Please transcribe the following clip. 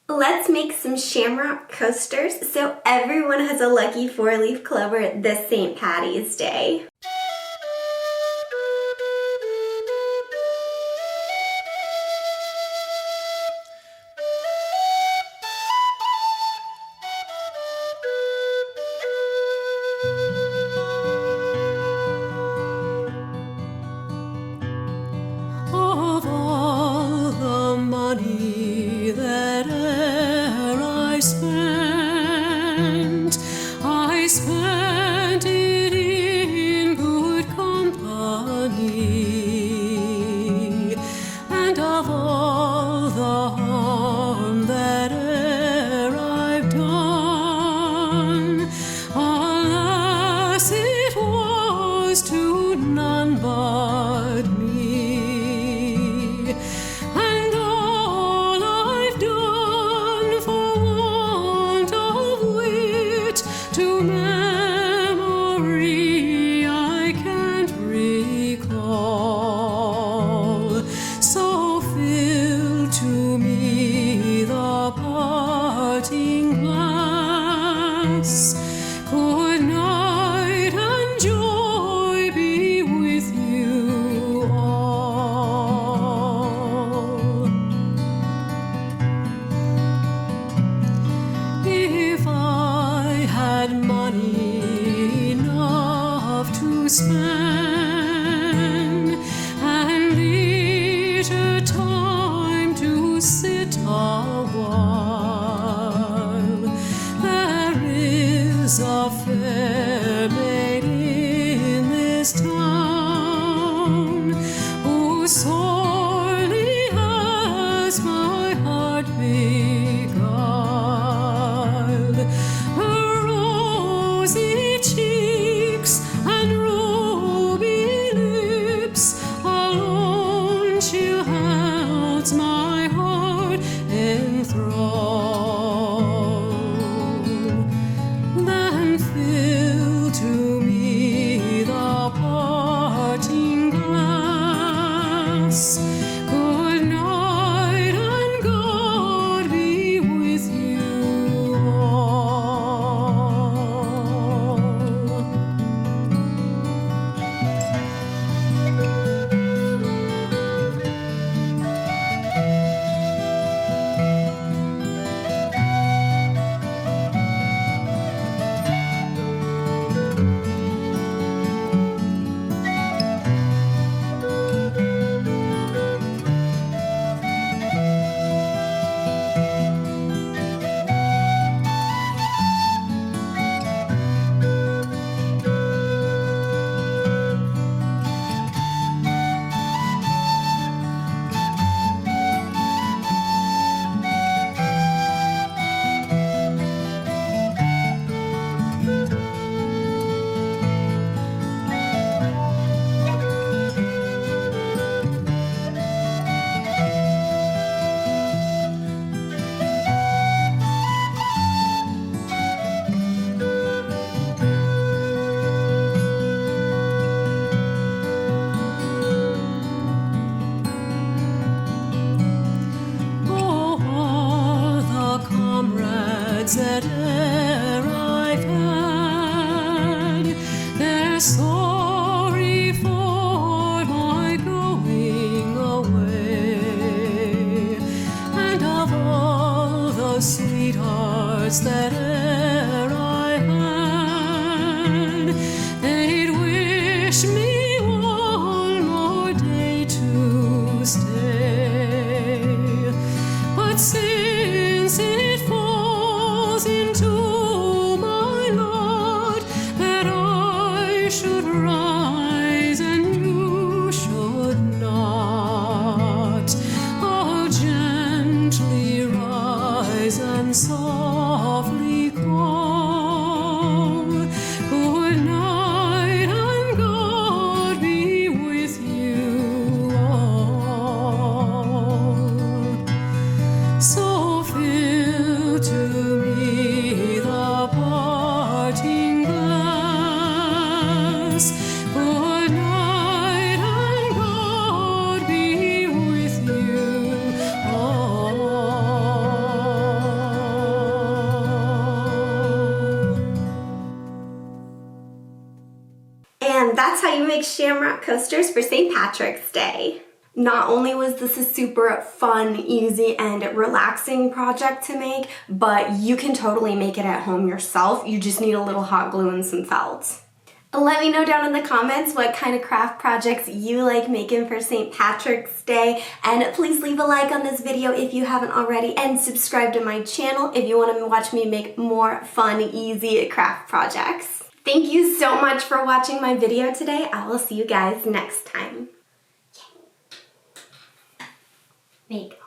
Let's make some Shamrock coasters so everyone has a lucky 4-leaf clover this St. Patty's Day. Of all the money that e'er I spent it in good company, and of all the harm that e'er I've done, alas, it was to none but me. And all I've done for want of wit to memory I can't recall. So fill to me the parting glass. Good night and joy be with you all. If I had money enough to spend and leisure time to sit a while, there is a fair maid in this town who sorely has my heart beguiled. Her rosy cheeks and ruby lips alone she holds my heart enthralled. Then fill to me the parting glass. Good night and God be with you all. Oh, all the comrades that e'er I've had, they're sorry for my going away. And of all the sweethearts that e'er I had, they'd wish me one more day to stay. But since it falls into my lot that I should rise and you should not, I'll gently rise and softly call. Good night and God be with you all. So fill to me the parting glass. Good night and God be with you all. that's how you make shamrock coasters for St. Patrick's Day. Not only was this a super fun, easy, and relaxing project to make, but you can totally make it at home yourself. You just need a little hot glue and some felt. Let me know down in the comments what kind of craft projects you like making for St. Patrick's Day, and please leave a like on this video if you haven't already, and subscribe to my channel if you want to watch me make more fun, easy craft projects. Thank you so much for watching my video today. I will see you guys next time. Make